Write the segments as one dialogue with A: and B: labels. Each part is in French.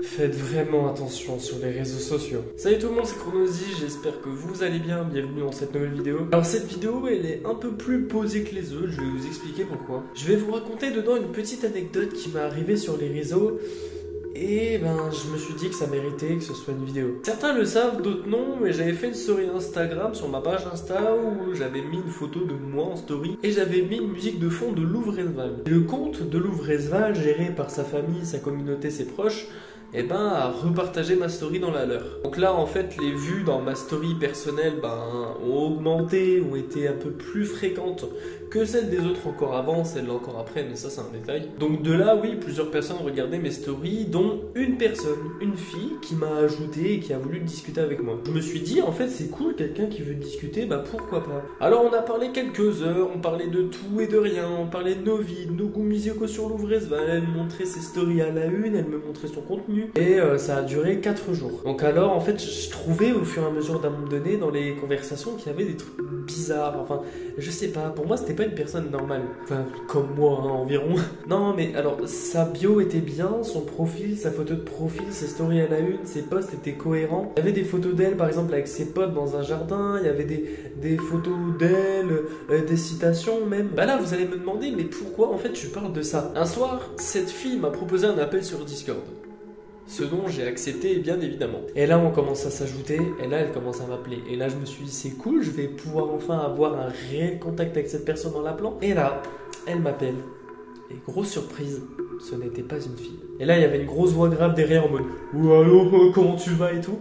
A: Faites vraiment attention sur les réseaux sociaux. Salut tout le monde, c'est Chronosy, j'espère que vous allez bien, bienvenue dans cette nouvelle vidéo. Alors cette vidéo, elle est un peu plus posée que les autres, je vais vous expliquer pourquoi. Je vais vous raconter dedans une petite anecdote qui m'est arrivée sur les réseaux. Et je me suis dit que ça méritait que ce soit une vidéo. Certains le savent, d'autres non, mais j'avais fait une story Instagram sur ma page Insta où j'avais mis une photo de moi en story et j'avais mis une musique de fond de Louvresval. Le compte de Louvresval, géré par sa famille, sa communauté, ses proches, a repartagé ma story dans la leur. Donc là en fait les vues dans ma story personnelle ont augmenté, ont été un peu plus fréquentes que celles des autres encore avant, celles-là encore après, mais ça c'est un détail. Donc de là oui, plusieurs personnes regardaient mes stories, dont une personne, une fille qui m'a ajouté et qui a voulu discuter avec moi. Je me suis dit en fait c'est cool, quelqu'un qui veut discuter, pourquoi pas. Alors on a parlé quelques heures, on parlait de tout et de rien, on parlait de nos vies, de nos goûts musicaux sur Louvresval, elle me montrait ses stories à la une, elle me montrait son contenu. Et ça a duré 4 jours. Donc alors en fait je trouvais au fur et à mesure d'un moment donné dans les conversations qu'il y avait des trucs bizarres. Enfin je sais pas, pour moi c'était pas une personne normale. Enfin comme moi environ. Non mais alors sa bio était bien, son profil, sa photo de profil, ses stories à la une, ses posts étaient cohérents. Il y avait des photos d'elle par exemple avec ses potes dans un jardin. Il y avait des photos d'elle, des citations même. Là vous allez me demander mais pourquoi en fait tu parles de ça. Un soir cette fille m'a proposé un appel sur Discord. Ce dont j'ai accepté bien évidemment. Et là on commence à s'ajouter, et là elle commence à m'appeler. Et là je me suis dit c'est cool, je vais pouvoir enfin avoir un réel contact avec cette personne en l'appelant. Et là, elle m'appelle. Et grosse surprise, ce n'était pas une fille. Et là il y avait une grosse voix grave derrière en mode « Oh allô, comment tu vas ?» et tout.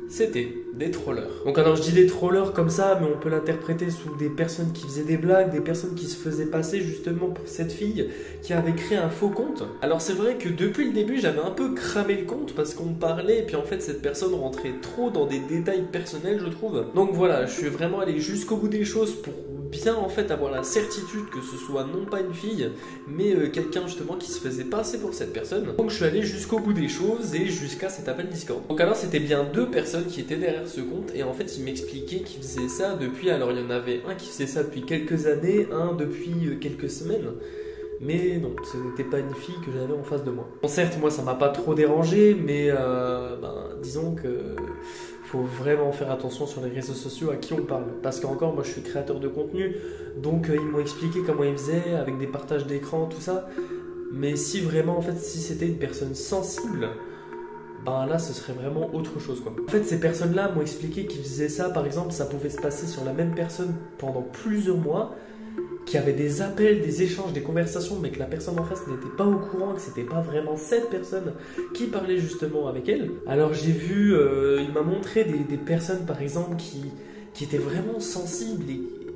A: C'était des trollers. Donc alors je dis des trollers comme ça, mais on peut l'interpréter sous des personnes qui faisaient des blagues, des personnes qui se faisaient passer justement pour cette fille qui avait créé un faux compte. Alors c'est vrai que depuis le début j'avais un peu cramé le compte parce qu'on parlait et puis en fait cette personne rentrait trop dans des détails personnels je trouve. Donc voilà, je suis vraiment allé jusqu'au bout des choses pour bien en fait avoir la certitude que ce soit non pas une fille mais quelqu'un justement qui se faisait passer pour cette personne. Donc je suis allé jusqu'au bout des choses et jusqu'à cet appel Discord. Donc alors c'était bien deux personnes qui étaient derrière ce compte et en fait il m'expliquait qu'il faisait ça depuis, alors il y en avait un qui faisait ça depuis quelques années, un depuis quelques semaines. Mais non, ce n'était pas une fille que j'avais en face de moi. Bon certes moi ça m'a pas trop dérangé mais disons que faut vraiment faire attention sur les réseaux sociaux à qui on parle. Parce qu'encore moi je suis créateur de contenu, donc ils m'ont expliqué comment ils faisaient avec des partages d'écran, tout ça. Mais si vraiment en fait si c'était une personne sensible, là ce serait vraiment autre chose quoi. En fait ces personnes là m'ont expliqué qu'ils faisaient ça, par exemple ça pouvait se passer sur la même personne pendant plusieurs mois, qu'il y avait des appels, des échanges, des conversations, mais que la personne en face n'était pas au courant, que c'était pas vraiment cette personne qui parlait justement avec elle. Alors j'ai vu, il m'a montré des personnes par exemple qui étaient vraiment sensibles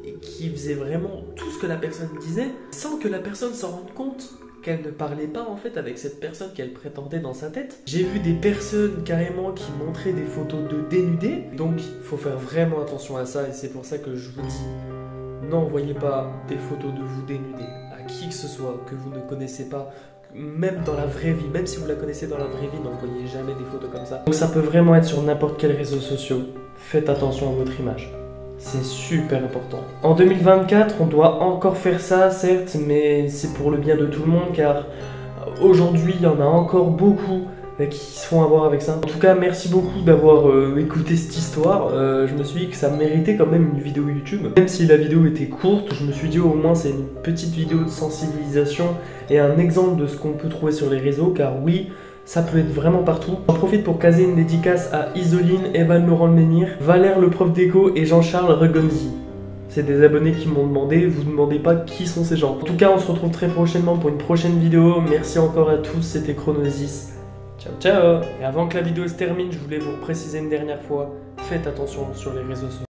A: et qui faisaient vraiment tout ce que la personne disait sans que la personne s'en rende compte qu'elle ne parlait pas en fait avec cette personne qu'elle prétendait dans sa tête. J'ai vu des personnes carrément qui montraient des photos de dénudés, donc il faut faire vraiment attention à ça et c'est pour ça que je vous dis, n'envoyez pas des photos de vous dénudés à qui que ce soit que vous ne connaissez pas, même dans la vraie vie, même si vous la connaissez dans la vraie vie, n'envoyez jamais des photos comme ça. Donc ça peut vraiment être sur n'importe quel réseau social, faites attention à votre image. C'est super important. En 2024, on doit encore faire ça, certes, mais c'est pour le bien de tout le monde, car aujourd'hui, il y en a encore beaucoup qui se font avoir avec ça. En tout cas, merci beaucoup d'avoir écouté cette histoire. Je me suis dit que ça méritait quand même une vidéo YouTube. Même si la vidéo était courte, je me suis dit au moins c'est une petite vidéo de sensibilisation et un exemple de ce qu'on peut trouver sur les réseaux, car oui, ça peut être vraiment partout. J'en profite pour caser une dédicace à Isoline, Evan Laurent Menhir, Valère le prof d'éco et Jean-Charles Regonzi. C'est des abonnés qui m'ont demandé, vous ne demandez pas qui sont ces gens. En tout cas, on se retrouve très prochainement pour une prochaine vidéo. Merci encore à tous, c'était Chronosy. Ciao ciao. Et avant que la vidéo se termine, je voulais vous préciser une dernière fois, faites attention sur les réseaux sociaux.